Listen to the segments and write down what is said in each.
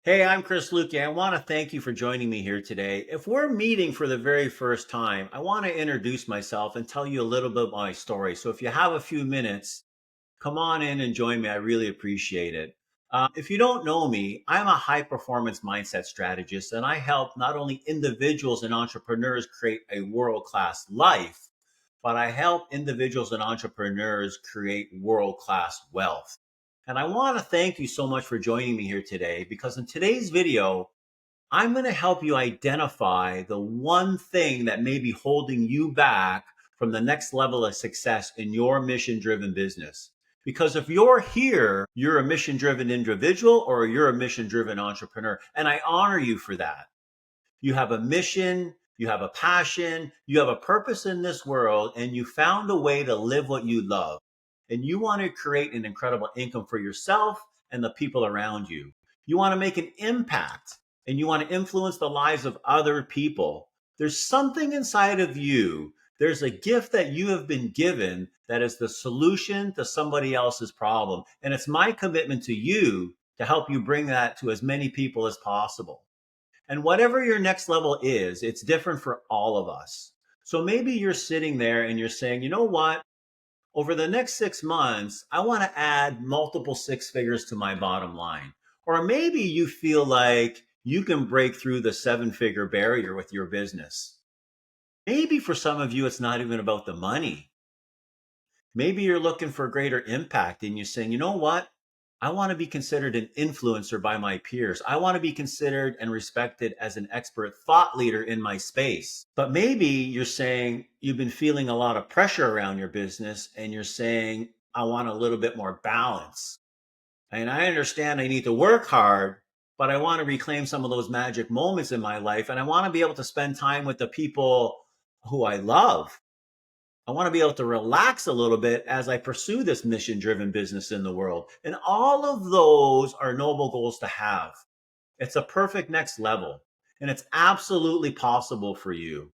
Hey, I'm Chris Lukey. I want to thank you for joining me here today. If we're meeting for the very first time, I want to introduce myself and tell you a little bit of my story. So if you have a few minutes, come on in and join me. I really appreciate it. If you don't know me, I'm a high performance mindset strategist, and I help not only individuals and entrepreneurs create a world class life, but I help individuals and entrepreneurs create world class wealth. And I want to thank you so much for joining me here today because in today's video, I'm going to help you identify the one thing that may be holding you back from the next level of success in your mission driven business. Because if you're here, you're a mission driven individual or you're a mission driven entrepreneur. And I honor you for that. You have a mission, you have a passion, you have a purpose in this world, and you found a way to live what you love. And you want to create an incredible income for yourself and the people around you. You want to make an impact and you want to influence the lives of other people. There's something inside of you. There's a gift that you have been given that is the solution to somebody else's problem. And it's my commitment to you to help you bring that to as many people as possible. And whatever your next level is, it's different for all of us. So maybe you're sitting there and you're saying, you know what? Over the next 6 months, I want to add multiple six figures to my bottom line. Or maybe you feel like you can break through the seven figure barrier with your business. Maybe for some of you, it's not even about the money. Maybe you're looking for greater impact and you're saying, you know what? I want to be considered an influencer by my peers. I want to be considered and respected as an expert thought leader in my space. But maybe you're saying you've been feeling a lot of pressure around your business and you're saying, I want a little bit more balance. And I understand I need to work hard, but I want to reclaim some of those magic moments in my life. And I want to be able to spend time with the people who I love. I want to be able to relax a little bit as I pursue this mission driven business in the world. And all of those are noble goals to have. It's a perfect next level and it's absolutely possible for you.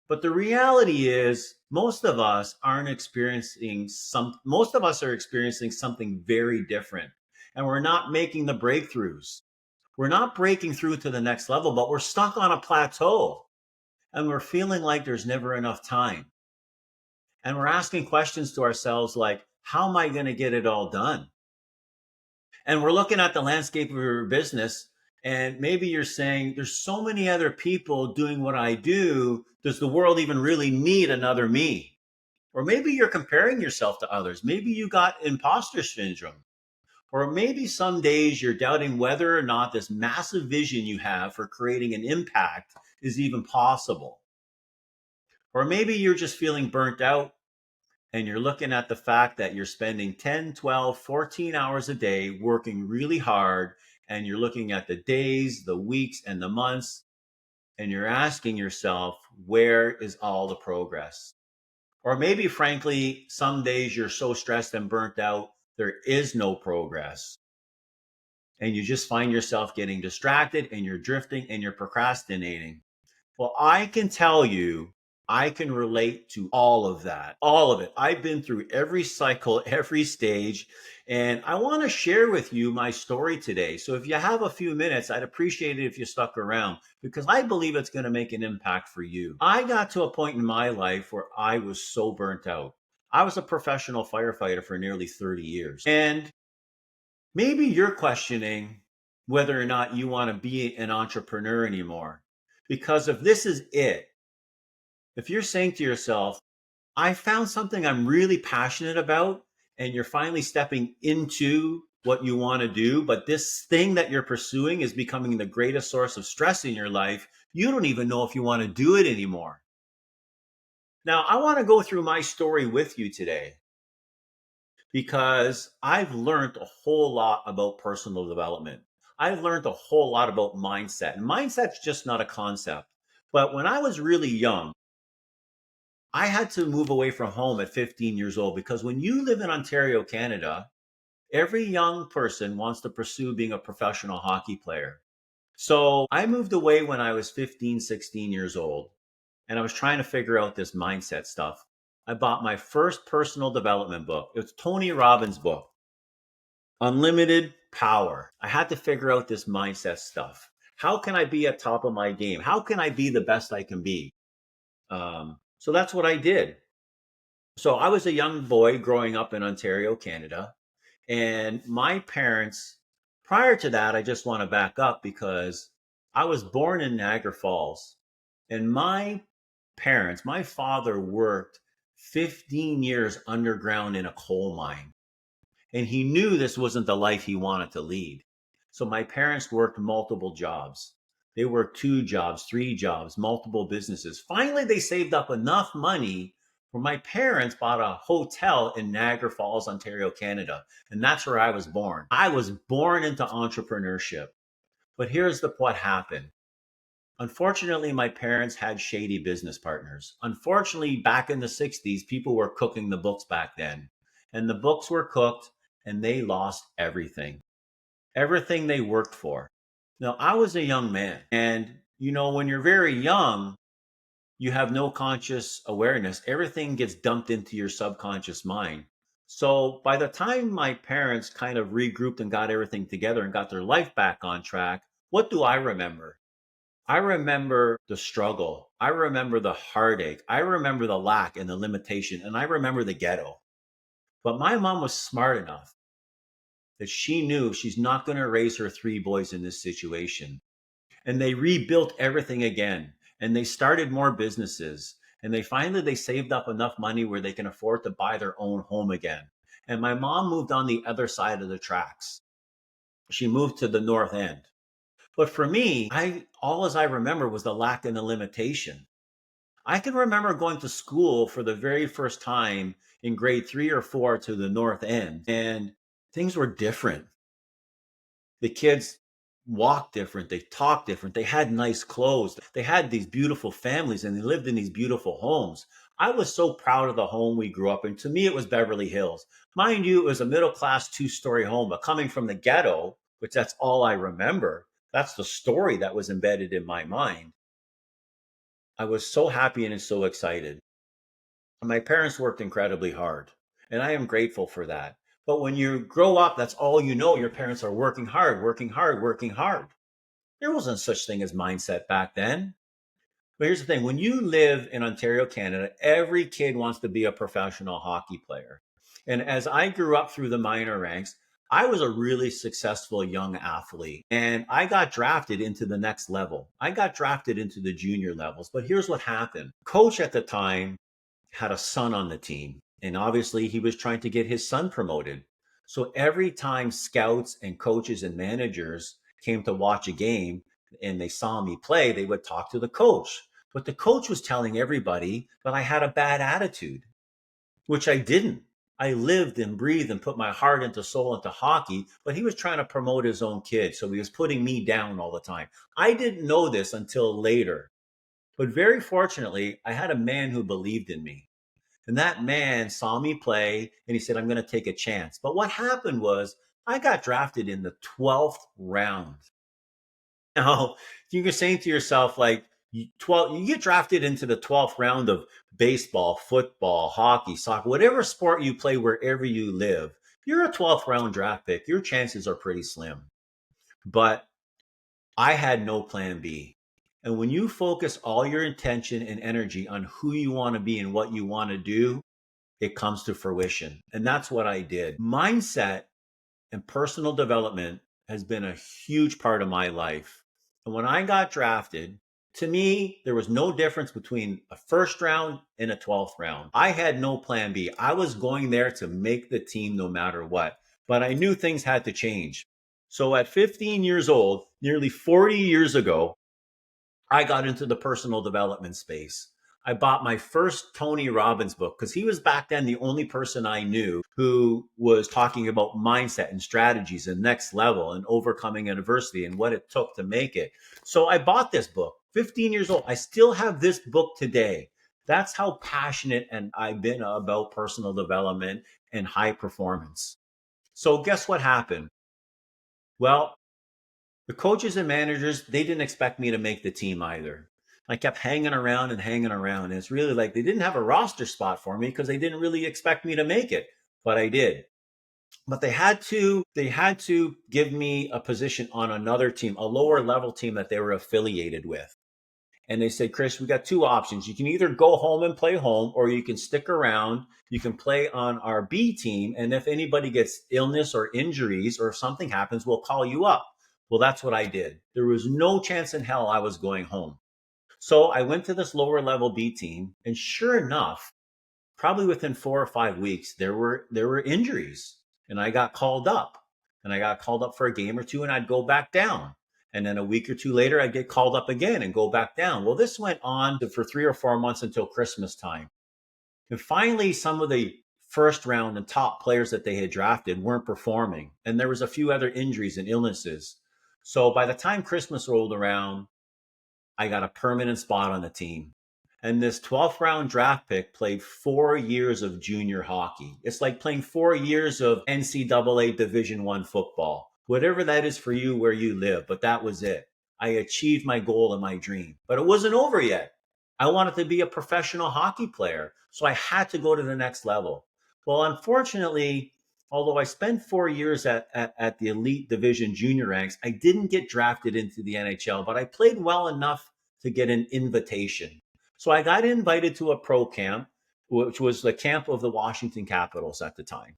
But the reality is most of us are experiencing something very different and we're not making the breakthroughs. We're not breaking through to the next level, but we're stuck on a plateau and we're feeling like there's never enough time. And we're asking questions to ourselves like, how am I going to get it all done? And we're looking at the landscape of your business. And maybe you're saying, there's so many other people doing what I do. Does the world even really need another me? Or maybe you're comparing yourself to others. Maybe you got imposter syndrome. Or maybe some days you're doubting whether or not this massive vision you have for creating an impact is even possible. Or maybe you're just feeling burnt out and you're looking at the fact that you're spending 10, 12, 14 hours a day working really hard, and you're looking at the days, the weeks, and the months, and you're asking yourself, where is all the progress? Or maybe, frankly, some days you're so stressed and burnt out, there is no progress. And you just find yourself getting distracted and you're drifting and you're procrastinating. Well, I can tell you, I can relate to all of that, all of it. I've been through every cycle, every stage, and I want to share with you my story today. So if you have a few minutes, I'd appreciate it if you stuck around because I believe it's going to make an impact for you. I got to a point in my life where I was so burnt out. I was a professional firefighter for nearly 30 years. And maybe you're questioning whether or not you want to be an entrepreneur anymore. Because if this is it, if you're saying to yourself, I found something I'm really passionate about, and you're finally stepping into what you want to do, but this thing that you're pursuing is becoming the greatest source of stress in your life, you don't even know if you want to do it anymore. Now, I want to go through my story with you today because I've learned a whole lot about personal development. I've learned a whole lot about mindset, and mindset's just not a concept. But when I was really young, I had to move away from home at 15 years old because when you live in Ontario, Canada, every young person wants to pursue being a professional hockey player. So I moved away when I was 15, 16 years old, and I was trying to figure out this mindset stuff. I bought my first personal development book. It was Tony Robbins' book, Unlimited power. I had to figure out this mindset stuff. How can I be at top of my game? How can I be the best I can be? So that's what I did. So I was a young boy growing up in Ontario, Canada. And my parents, prior to that, I just want to back up because I was born in Niagara Falls. And my parents, my father worked 15 years underground in a coal mine. And he knew this wasn't the life he wanted to lead. So my parents worked multiple jobs. They worked 2 jobs, 3 jobs, multiple businesses. Finally, they saved up enough money where my parents bought a hotel in Niagara Falls, Ontario, Canada. And that's where I was born. I was born into entrepreneurship. But here's what happened. Unfortunately, my parents had shady business partners. Unfortunately, back in the 60s, people were cooking the books back then. And the books were cooked and they lost everything, everything they worked for. Now, I was a young man. And, when you're very young, you have no conscious awareness. Everything gets dumped into your subconscious mind. So by the time my parents kind of regrouped and got everything together and got their life back on track, what do I remember? I remember the struggle. I remember the heartache. I remember the lack and the limitation. And I remember the ghetto. But my mom was smart enough that she knew she's not going to raise her 3 boys in this situation. And they rebuilt everything again. And they started more businesses. And they saved up enough money where they can afford to buy their own home again. And my mom moved on the other side of the tracks. She moved to the north end. But for me, all as I remember was the lack and the limitation. I can remember going to school for the very first time in grade 3 or 4 to the north end, and things were different. The kids walked different, they talked different, they had nice clothes, they had these beautiful families, and they lived in these beautiful homes. I was so proud of the home we grew up in. To me, it was Beverly Hills. Mind you, it was a middle class 2-story home, but coming from the ghetto, which that's all I remember, that's the story that was embedded in my mind. I was so happy and so excited. My parents worked incredibly hard, and I am grateful for that. But when you grow up, that's all you know. Your parents are working hard, working hard, working hard. There wasn't such thing as mindset back then. But here's the thing. When you live in Ontario, Canada, every kid wants to be a professional hockey player. And as I grew up through the minor ranks, I was a really successful young athlete and I got drafted into the next level. I got drafted into the junior levels. But here's what happened. Coach at the time had a son on the team. And obviously, he was trying to get his son promoted. So every time scouts and coaches and managers came to watch a game and they saw me play, they would talk to the coach. But the coach was telling everybody that I had a bad attitude, which I didn't. I lived and breathed and put my heart and soul into hockey, but he was trying to promote his own kid. So he was putting me down all the time. I didn't know this until later. But very fortunately, I had a man who believed in me. And that man saw me play and he said, I'm going to take a chance. But what happened was I got drafted in the 12th round. Now, you're saying to yourself, like, you get drafted into the 12th round of baseball, football, hockey, soccer, whatever sport you play, wherever you live, you're a 12th round draft pick. Your chances are pretty slim. But I had no plan B. And when you focus all your attention and energy on who you want to be and what you want to do, it comes to fruition. And that's what I did. Mindset and personal development has been a huge part of my life. And when I got drafted, to me, there was no difference between a first round and a 12th round. I had no plan B. I was going there to make the team no matter what. But I knew things had to change. So at 15 years old, nearly 40 years ago, I got into the personal development space. I bought my first Tony Robbins book because he was back then the only person I knew who was talking about mindset and strategies and next level and overcoming adversity and what it took to make it. So I bought this book, 15 years old. I still have this book today. That's how passionate and I've been about personal development and high performance. So guess what happened? Well, the coaches and managers, they didn't expect me to make the team either. I kept hanging around and hanging around. And it's really like they didn't have a roster spot for me because they didn't really expect me to make it, but I did. But they had to give me a position on another team, a lower level team that they were affiliated with. And they said, Chris, we got two options. You can either go home and play home, or you can stick around. You can play on our B team. And if anybody gets illness or injuries or if something happens, we'll call you up. Well, that's what I did. There was no chance in hell I was going home. So I went to this lower level B team. And sure enough, probably within 4 or 5 weeks, there were injuries. And I got called up. And I got called up for a game or two, and I'd go back down. And then a week or two later, I'd get called up again and go back down. Well, this went on for 3 or 4 months until Christmas time. And finally, some of the first round and top players that they had drafted weren't performing. And there was a few other injuries and illnesses. So by the time Christmas rolled around, I got a permanent spot on the team. And this 12th round draft pick played 4 years of junior hockey. It's like playing 4 years of NCAA Division I football, whatever that is for you where you live. But that was it. I achieved my goal and my dream, but it wasn't over yet. I wanted to be a professional hockey player. So I had to go to the next level. Well, unfortunately, although I spent 4 years at the elite division junior ranks, I didn't get drafted into the NHL, but I played well enough to get an invitation. So I got invited to a pro camp, which was the camp of the Washington Capitals at the time.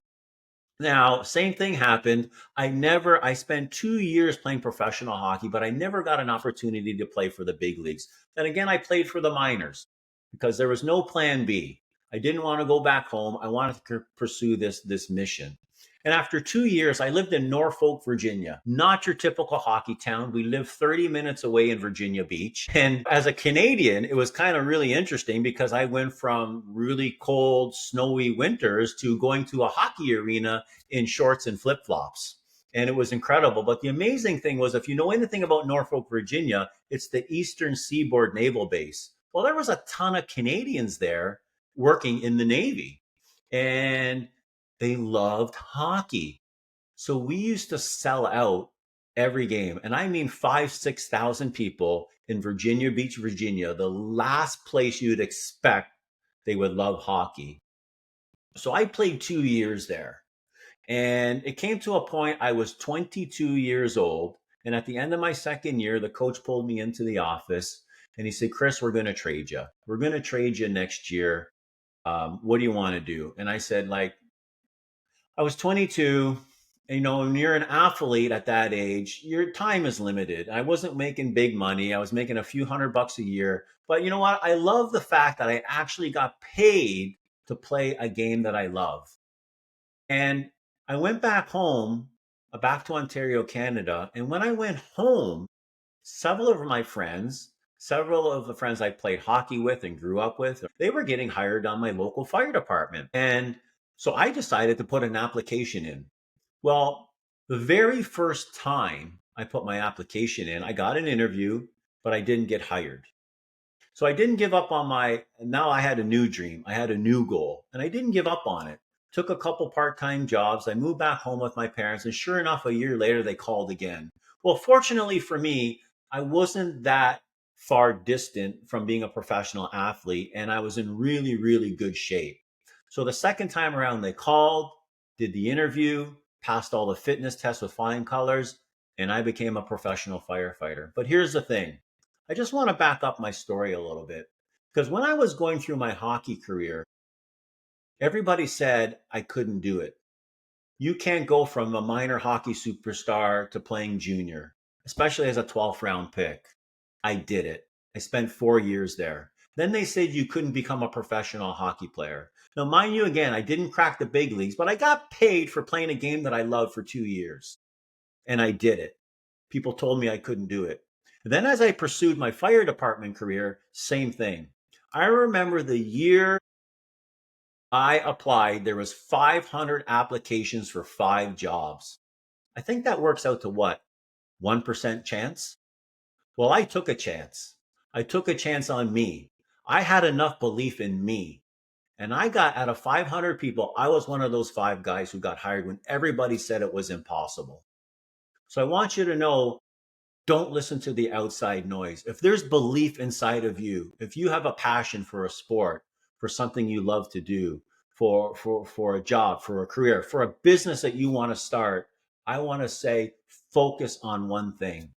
Now, same thing happened. I spent 2 years playing professional hockey, but I never got an opportunity to play for the big leagues. Then again, I played for the minors because there was no plan B. I didn't want to go back home. I wanted to pursue this mission. And after 2 years, I lived in Norfolk, Virginia, not your typical hockey town. We lived 30 minutes away in Virginia Beach. And as a Canadian, it was kind of really interesting because I went from really cold, snowy winters to going to a hockey arena in shorts and flip flops. And it was incredible. But the amazing thing was, if you know anything about Norfolk, Virginia, it's the Eastern Seaboard Naval Base. Well, there was a ton of Canadians there working in the Navy. And they loved hockey. So we used to sell out every game. And I mean 6,000 people in Virginia Beach, Virginia, the last place you'd expect they would love hockey. So I played 2 years there. And it came to a point I was 22 years old. And at the end of my second year, the coach pulled me into the office and he said, Chris, we're going to trade you. We're going to trade you next year. What do you want to do? And I said, like, I was 22. You know, when you're an athlete at that age, your time is limited. I wasn't making big money. I was making a few $100 a year. But you know what? I love the fact that I actually got paid to play a game that I love. And I went back home, back to Ontario, Canada. And when I went home, several of my friends, several of the friends I played hockey with and grew up with, they were getting hired on my local fire department. And so I decided to put an application in. Well, the very first time I put my application in, I got an interview, but I didn't get hired. So I didn't give up on now I had a new dream. I had a new goal, and I didn't give up on it. Took a couple part-time jobs. I moved back home with my parents, and sure enough, a year later, they called again. Well, fortunately for me, I wasn't that far distant from being a professional athlete, and I was in really, really good shape. So the second time around, they called, did the interview, passed all the fitness tests with flying colors, and I became a professional firefighter. But here's the thing. I just want to back up my story a little bit because when I was going through my hockey career, everybody said I couldn't do it. You can't go from a minor hockey superstar to playing junior, especially as a 12th round pick. I did it. I spent 4 years there. Then they said you couldn't become a professional hockey player. Now, mind you, again, I didn't crack the big leagues, but I got paid for playing a game that I loved for 2 years. And I did it. People told me I couldn't do it. Then, as I pursued my fire department career, same thing. I remember the year I applied, there was 500 applications for 5 jobs. I think that works out to what? 1% chance? Well, I took a chance. I took a chance on me. I had enough belief in me. And I got out of 500 people, I was one of those 5 guys who got hired when everybody said it was impossible. So I want you to know, don't listen to the outside noise. If there's belief inside of you, if you have a passion for a sport, for something you love to do, for a job, for a career, for a business that you want to start, I want to say focus on one thing.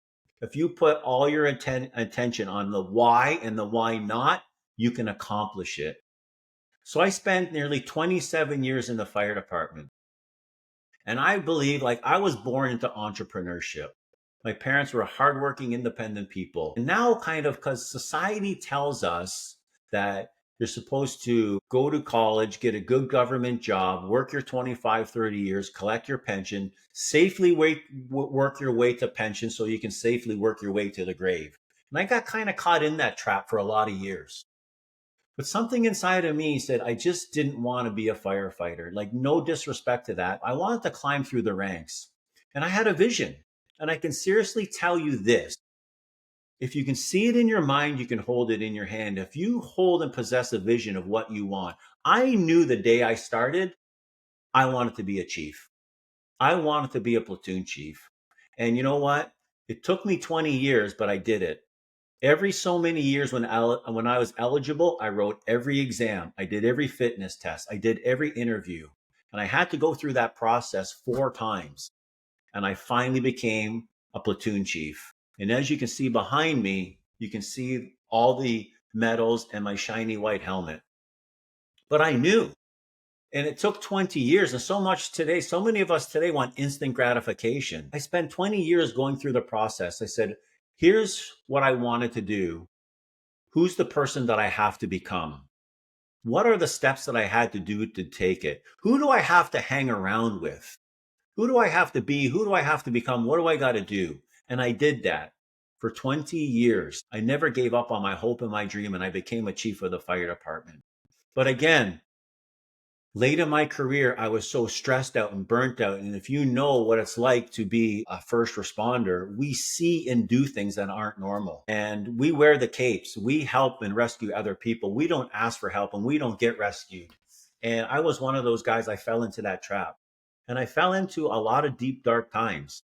If you put all your attention on the why and the why not, you can accomplish it. So I spent nearly 27 years in the fire department. And I believe, like, I was born into entrepreneurship. My parents were hardworking, independent people. And now, kind of, because society tells us that you're supposed to go to college, get a good government job, work your 25, 30 years, collect your pension, safely work your way to pension so you can safely work your way to the grave. And I got kind of caught in that trap for a lot of years. But something inside of me said, I just didn't want to be a firefighter. Like, no disrespect to that. I wanted to climb through the ranks. And I had a vision. And I can seriously tell you this. If you can see it in your mind, you can hold it in your hand. If you hold and possess a vision of what you want, I knew the day I started, I wanted to be a chief. I wanted to be a platoon chief. And you know what? It took me 20 years, but I did it. Every so many years when I was eligible, I wrote every exam. I did every fitness test. I did every interview. And I had to go through that process 4 times. And I finally became a platoon chief. And as you can see behind me, you can see all the medals and my shiny white helmet. But I knew. And it took 20 years. And so much today, so many of us today want instant gratification. I spent 20 years going through the process. I said, here's what I wanted to do. Who's the person that I have to become? What are the steps that I had to do to take it? Who do I have to hang around with? Who do I have to be? Who do I have to become? What do I got to do? And I did that for 20 years. I never gave up on my hope and my dream, and I became a chief of the fire department. But again, late in my career, I was so stressed out and burnt out. And if you know what it's like to be a first responder, we see and do things that aren't normal. And we wear the capes. We help and rescue other people. We don't ask for help and we don't get rescued. And I was one of those guys. I fell into that trap. And I fell into a lot of deep, dark times: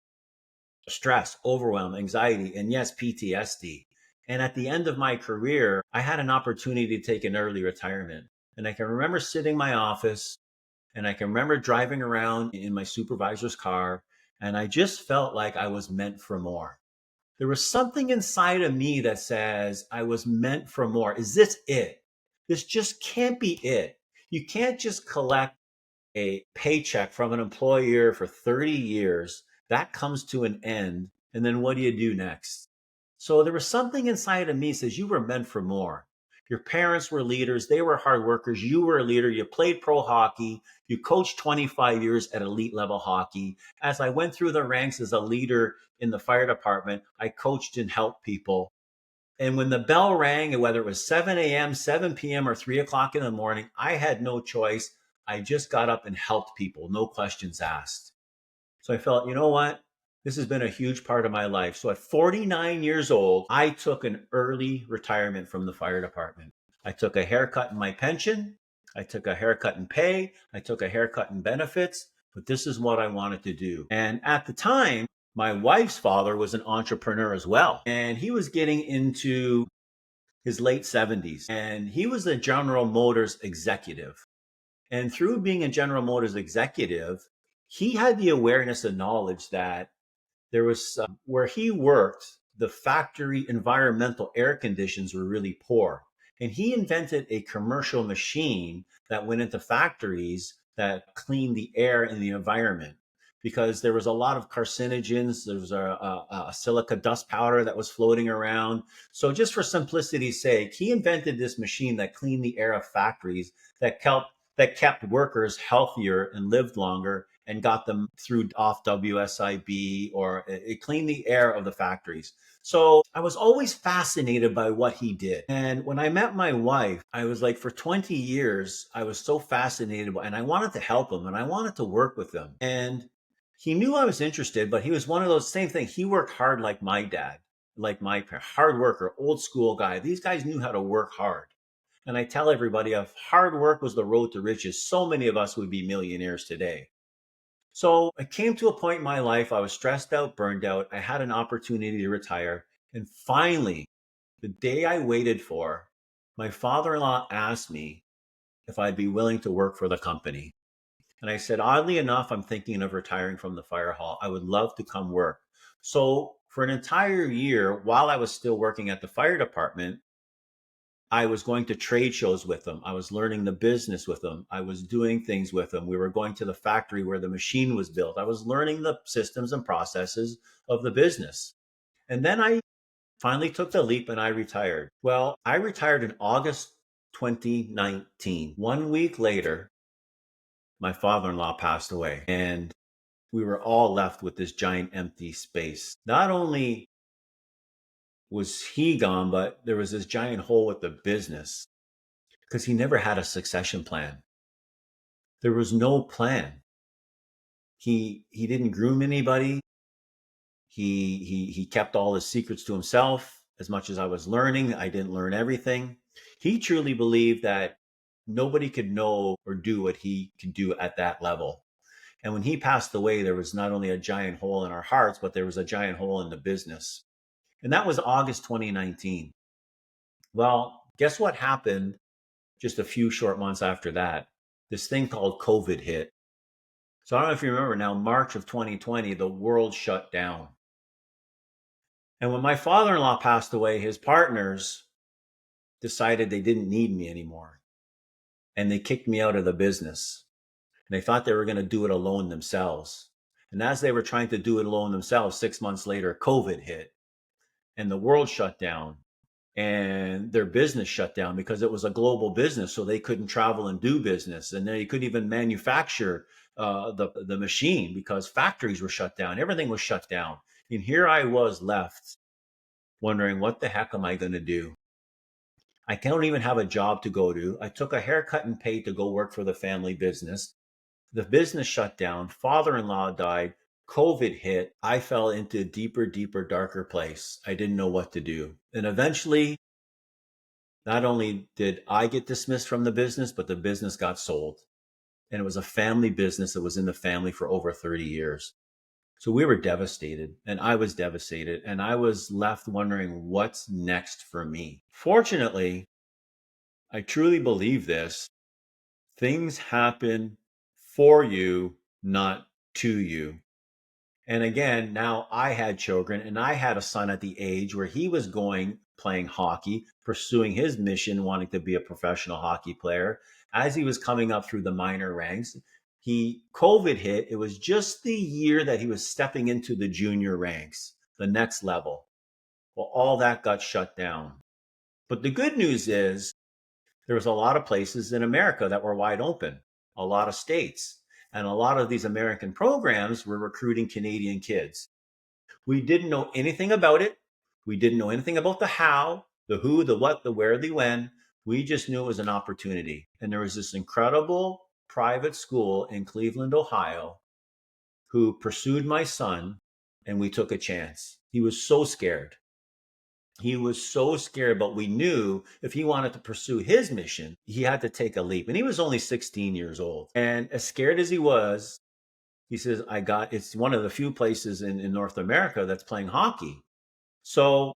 stress, overwhelm, anxiety, and yes, PTSD. And at the end of my career, I had an opportunity to take an early retirement. And I can remember sitting in my office and I can remember driving around in my supervisor's car. And I just felt like I was meant for more. There was something inside of me that says I was meant for more. Is this it? This just can't be it. You can't just collect a paycheck from an employer for 30 years. That comes to an end. And then what do you do next? So there was something inside of me that says you were meant for more. Your parents were leaders. They were hard workers. You were a leader. You played pro hockey. You coached 25 years at elite level hockey. As I went through the ranks as a leader in the fire department, I coached and helped people. And when the bell rang, and whether it was 7 a.m., 7 p.m., or 3 o'clock in the morning, I had no choice. I just got up and helped people, no questions asked. So I felt, you know what? This has been a huge part of my life. So at 49 years old, I took an early retirement from the fire department. I took a haircut in my pension. I took a haircut in pay. I took a haircut in benefits. But this is what I wanted to do. And at the time, my wife's father was an entrepreneur as well. And he was getting into his late 70s. And he was a General Motors executive. And through being a General Motors executive, he had the awareness and knowledge that there was where he worked, the factory environmental air conditions were really poor. And he invented a commercial machine that went into factories that cleaned the air and the environment, because there was a lot of carcinogens. There was a silica dust powder that was floating around. So just for simplicity's sake, he invented this machine that cleaned the air of factories, that kept workers healthier and lived longer and got them through off WSIB, or it cleaned the air of the factories. So I was always fascinated by what he did. And when I met my wife, I was like, for 20 years, I was so fascinated and I wanted to help him and I wanted to work with him. And he knew I was interested, but he was one of those same thing. He worked hard like my dad, like my parent, hard worker, old school guy. These guys knew how to work hard. And I tell everybody, if hard work was the road to riches, so many of us would be millionaires today. So I came to a point in my life, I was stressed out, burned out. I had an opportunity to retire. And finally, the day I waited for, my father-in-law asked me, if I'd be willing to work for the company. And I said, oddly enough, I'm thinking of retiring from the fire hall. I would love to come work. So for an entire year, while I was still working at the fire department, I was going to trade shows with them. I was learning the business with them. I was doing things with them. We were going to the factory where the machine was built. I was learning the systems and processes of the business. And then I finally took the leap and I retired. Well, I retired in August 2019. 1 week later, my father in law passed away, and we were all left with this giant empty space. Not only was he gone, but there was this giant hole with the business because he never had a succession plan. There was no plan. He didn't groom anybody. He kept all his secrets to himself. As much as I was learning, I didn't learn everything. He truly believed that nobody could know or do what he could do at that level. And when he passed away, there was not only a giant hole in our hearts, but there was a giant hole in the business. And that was August 2019. Well, guess what happened just a few short months after that? This thing called COVID hit. So I don't know if you remember now, March of 2020, the world shut down. And when my father in law passed away, his partners decided they didn't need me anymore. And they kicked me out of the business. And they thought they were going to do it alone themselves. And as they were trying to do it alone themselves, 6 months later, COVID hit and the world shut down and their business shut down because it was a global business. So they couldn't travel and do business. And they couldn't even manufacture the machine because factories were shut down. Everything was shut down. And here I was left wondering, what the heck am I going to do? I don't even have a job to go to. I took a haircut and pay to go work for the family business. The business shut down. Father-in-law died. COVID hit. I fell into a deeper, deeper, darker place. I didn't know what to do. And eventually, not only did I get dismissed from the business, but the business got sold. And it was a family business that was in the family for over 30 years. So we were devastated, and I was devastated, and I was left wondering what's next for me. Fortunately, I truly believe this. Things happen for you, not to you. And again, now I had children and I had a son at the age where he was playing hockey, pursuing his mission, wanting to be a professional hockey player. As he was coming up through the minor ranks, COVID hit. It was just the year that he was stepping into the junior ranks, the next level. Well, all that got shut down. But the good news is there was a lot of places in America that were wide open, a lot of states. And a lot of these American programs were recruiting Canadian kids. We didn't know anything about it. We didn't know anything about the how, the who, the what, the where, the when. We just knew it was an opportunity. And there was this incredible private school in Cleveland, Ohio, who pursued my son, and we took a chance. He was so scared. He was so scared, but we knew if he wanted to pursue his mission, he had to take a leap. And he was only 16 years old. And as scared as he was, he says, it's one of the few places in North America that's playing hockey. So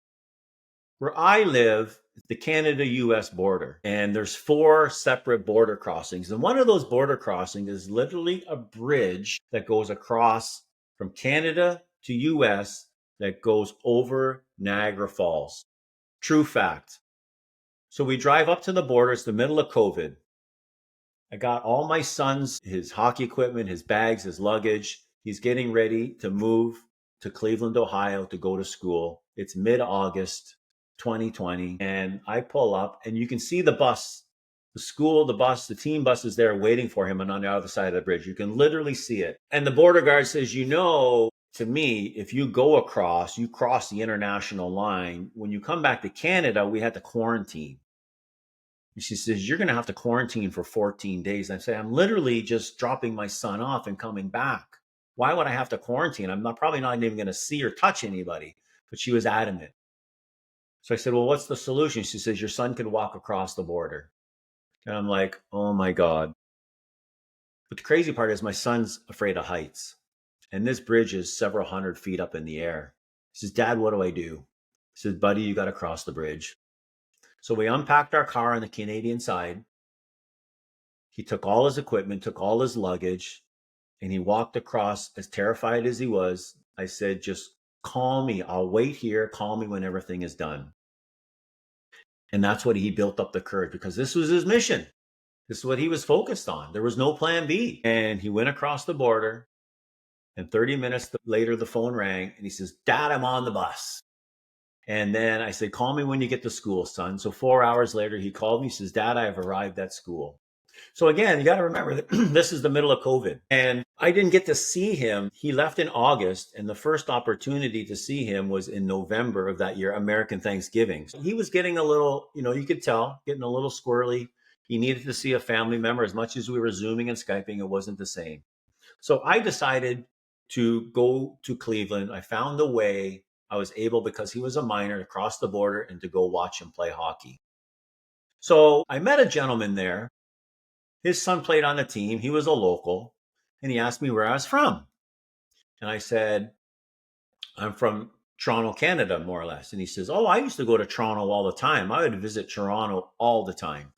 where I live, the Canada-US border, and there's 4 separate border crossings. And one of those border crossings is literally a bridge that goes across from Canada to US that goes over Niagara Falls. True fact. So we drive up to the border. It's the middle of COVID. I got all my son's, his hockey equipment, his bags, his luggage. He's getting ready to move to Cleveland, Ohio to go to school. It's mid-August 2020. And I pull up and you can see the bus, the school, the bus, the team bus is there waiting for him and on the other side of the bridge. You can literally see it. And the border guard says, to me, if you go across, you cross the international line. When you come back to Canada, we had to quarantine. And she says, you're going to have to quarantine for 14 days. And I say, I'm literally just dropping my son off and coming back. Why would I have to quarantine? Probably not even going to see or touch anybody. But she was adamant. So I said, well, what's the solution? She says, your son could walk across the border. And I'm like, oh my God. But the crazy part is my son's afraid of heights. And this bridge is several hundred feet up in the air. He says, Dad, what do I do? He says, buddy, you got to cross the bridge. So we unpacked our car on the Canadian side. He took all his equipment, took all his luggage, and he walked across as terrified as he was. I said, just call me. I'll wait here. Call me when everything is done. And that's what he built up the courage, because this was his mission. This is what he was focused on. There was no plan B. And he went across the border. And 30 minutes later, the phone rang and he says, Dad, I'm on the bus. And then I said, call me when you get to school, son. So 4 hours later, he called me. He says, Dad, I have arrived at school. So again, you got to remember that this is the middle of COVID. And I didn't get to see him. He left in August. And the first opportunity to see him was in November of that year, American Thanksgiving. So he was getting a little, you could tell, getting a little squirrely. He needed to see a family member. As much as we were Zooming and Skyping, it wasn't the same. So I decided to go to Cleveland. I found a way. I was able, because he was a minor, to cross the border and to go watch him play hockey. So I met a gentleman there. His son played on the team. He was a local. And he asked me where I was from. And I said, I'm from Toronto, Canada, more or less. And he says, oh, I used to go to Toronto all the time. I would visit Toronto all the time.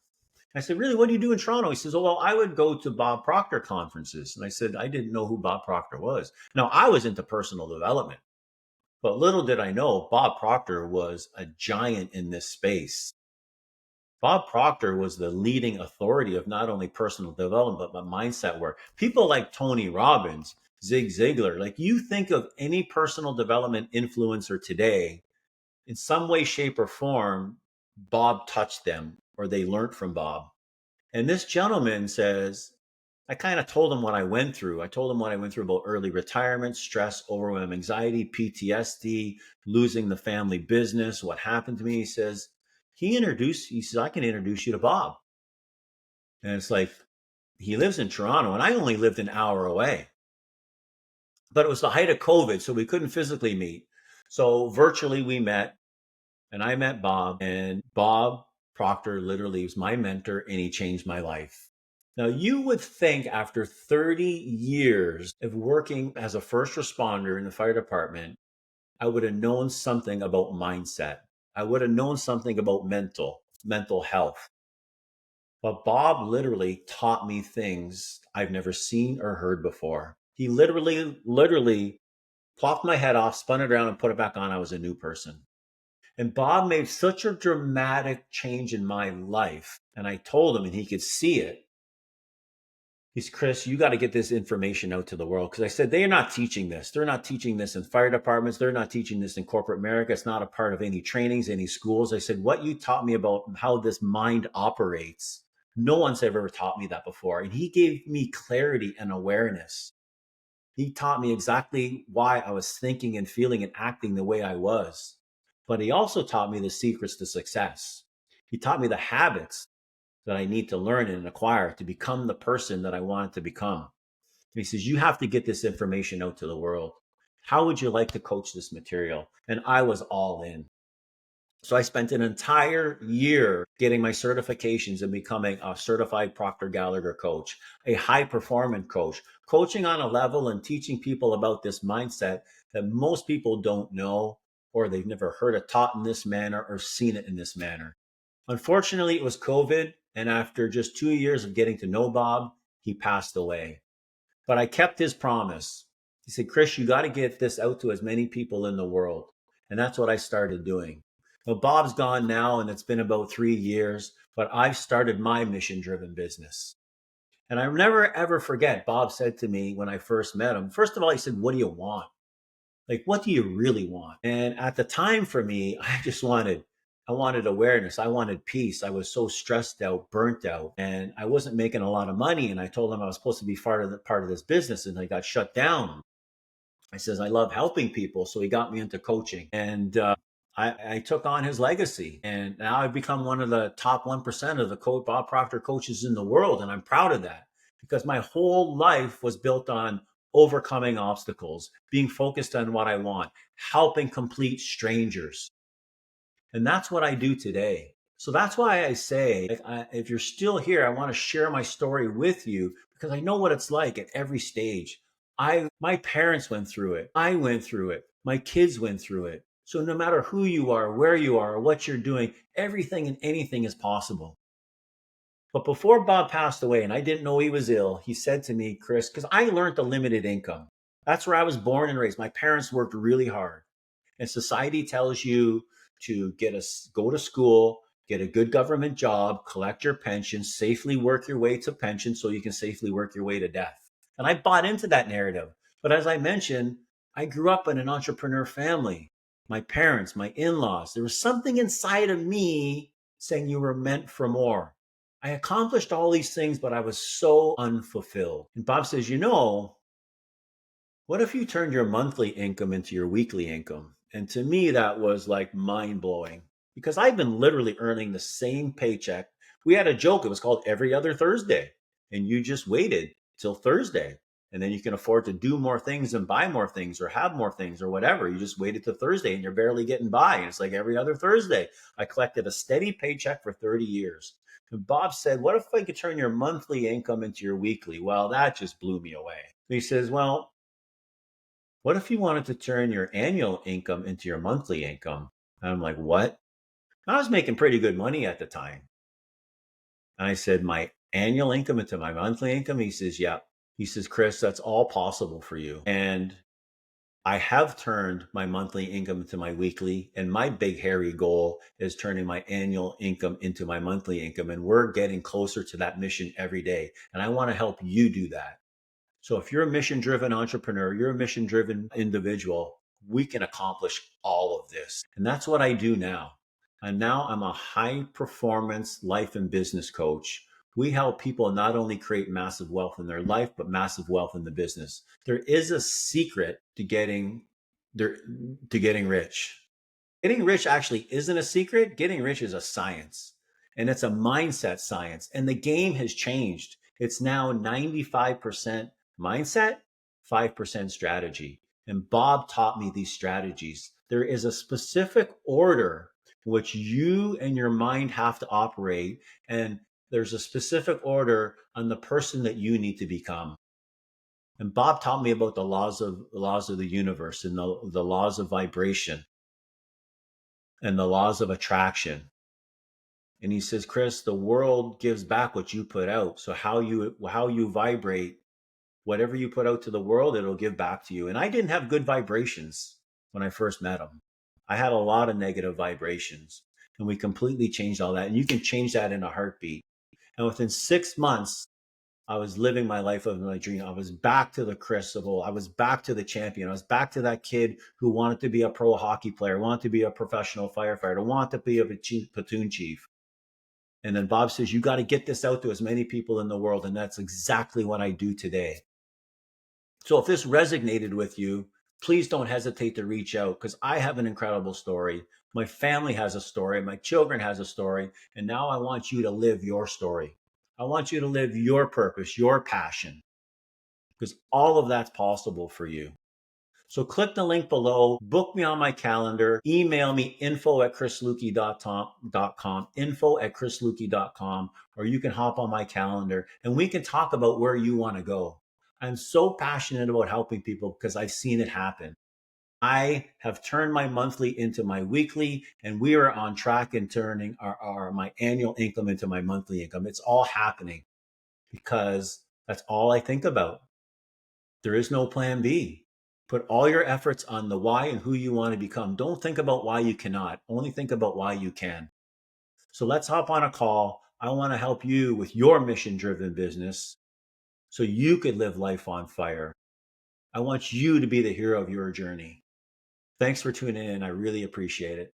I said, really, what do you do in Toronto? He says, oh, well, I would go to Bob Proctor conferences. And I said, I didn't know who Bob Proctor was. Now, I was into personal development, but little did I know Bob Proctor was a giant in this space. Bob Proctor was the leading authority of not only personal development, but mindset work. People like Tony Robbins, Zig Ziglar, like, you think of any personal development influencer today, in some way, shape, or form, Bob touched them or they learned from Bob. And this gentleman says, I kind of told him what I went through. I told him what I went through about early retirement, stress, overwhelm, anxiety, PTSD, losing the family business, what happened to me. He says, I can introduce you to Bob. And it's like, he lives in Toronto and I only lived an hour away. But it was the height of COVID, so we couldn't physically meet. So virtually we met, and I met Bob, and Bob Proctor literally was my mentor, and he changed my life. Now, you would think after 30 years of working as a first responder in the fire department, I would have known something about mindset. I would have known something about mental health. But Bob literally taught me things I've never seen or heard before. He literally plopped my head off, spun it around, and put it back on. I was a new person. And Bob made such a dramatic change in my life. And I told him, and he could see it. He's, Chris, you got to get this information out to the world. Because I said, they are not teaching this. They're not teaching this in fire departments. They're not teaching this in corporate America. It's not a part of any trainings, any schools. I said, what you taught me about how this mind operates, no one's ever taught me that before. And he gave me clarity and awareness. He taught me exactly why I was thinking and feeling and acting the way I was. But he also taught me the secrets to success. He taught me the habits that I need to learn and acquire to become the person that I wanted to become. And he says, you have to get this information out to the world. How would you like to coach this material? And I was all in. So I spent an entire year getting my certifications and becoming a certified Proctor Gallagher coach, a high performance coach, coaching on a level and teaching people about this mindset that most people don't know, or they've never heard it taught in this manner or seen it in this manner. Unfortunately, it was COVID. And after just 2 years of getting to know Bob, he passed away. But I kept his promise. He said, Chris, you got to get this out to as many people in the world. And that's what I started doing. Well, Bob's gone now, and it's been about 3 years, but I've started my mission-driven business. And I never, ever forget, Bob said to me when I first met him, first of all, he said, what do you want? Like, what do you really want? And at the time for me, I wanted awareness. I wanted peace. I was so stressed out, burnt out, and I wasn't making a lot of money. And I told him I was supposed to be part of this business, and I got shut down. I says, I love helping people. So he got me into coaching, and I took on his legacy. And now I've become one of the top 1% of the Bob Proctor coaches in the world. And I'm proud of that, because my whole life was built on overcoming obstacles, being focused on what I want, helping complete strangers. And that's what I do today. So that's why I say, if you're still here, I want to share my story with you, because I know what it's like at every stage. My parents went through it. I went through it. My kids went through it. So no matter who you are, where you are, what you're doing, everything and anything is possible. But before Bob passed away, and I didn't know he was ill, he said to me, Chris, because I learned the limited income. That's where I was born and raised. My parents worked really hard. And society tells you to go to school, get a good government job, collect your pension, safely work your way to pension so you can safely work your way to death. And I bought into that narrative. But as I mentioned, I grew up in an entrepreneur family. My parents, my in laws, there was something inside of me saying you were meant for more. I accomplished all these things, but I was so unfulfilled. And Bob says, what if you turned your monthly income into your weekly income? And to me, that was like mind blowing because I've been literally earning the same paycheck. We had a joke, it was called every other Thursday. And you just waited till Thursday. And then you can afford to do more things and buy more things or have more things or whatever. You just waited till Thursday and you're barely getting by. And it's like every other Thursday. I collected a steady paycheck for 30 years. And Bob said, what if I could turn your monthly income into your weekly? Well, that just blew me away. He says, well, what if you wanted to turn your annual income into your monthly income? And I'm like, what? I was making pretty good money at the time. And I said, my annual income into my monthly income? He says, yeah. He says, Chris, that's all possible for you. And I have turned my monthly income into my weekly. And my big, hairy goal is turning my annual income into my monthly income. And we're getting closer to that mission every day. And I want to help you do that. So if you're a mission-driven entrepreneur, you're a mission-driven individual, we can accomplish all of this. And that's what I do now. And now I'm a high-performance life and business coach. We help people not only create massive wealth in their life, but massive wealth in the business. There is a secret to getting rich. Getting rich actually isn't a secret. Getting rich is a science, and it's a mindset science. And the game has changed. It's now 95% mindset, 5% strategy. And Bob taught me these strategies. There is a specific order in which you and your mind have to operate, and there's a specific order on the person that you need to become. And Bob taught me about the laws of the universe and the laws of vibration and the laws of attraction. And he says, Chris, the world gives back what you put out. So how you vibrate, whatever you put out to the world, it'll give back to you. And I didn't have good vibrations when I first met him. I had a lot of negative vibrations, and we completely changed all that. And you can change that in a heartbeat. And within 6 months, I was living my life of my dream. I was back to the Chris of old. I was back to the champion. I was back to that kid who wanted to be a pro hockey player, wanted to be a professional firefighter, wanted to be a platoon chief. And then Bob says, you got to get this out to as many people in the world. And that's exactly what I do today. So if this resonated with you, please don't hesitate to reach out because I have an incredible story. My family has a story. My children has a story. And now I want you to live your story. I want you to live your purpose, your passion, because all of that's possible for you. So click the link below, book me on my calendar, email me info@chrislukey.com, info@chrislukey.com, or you can hop on my calendar and we can talk about where you want to go. I'm so passionate about helping people because I've seen it happen. I have turned my monthly into my weekly, and we are on track in turning my annual income into my monthly income. It's all happening because that's all I think about. There is no plan B. Put all your efforts on the why and who you want to become. Don't think about why you cannot. Only think about why you can. So let's hop on a call. I want to help you with your mission-driven business so you could live life on fire. I want you to be the hero of your journey. Thanks for tuning in. I really appreciate it.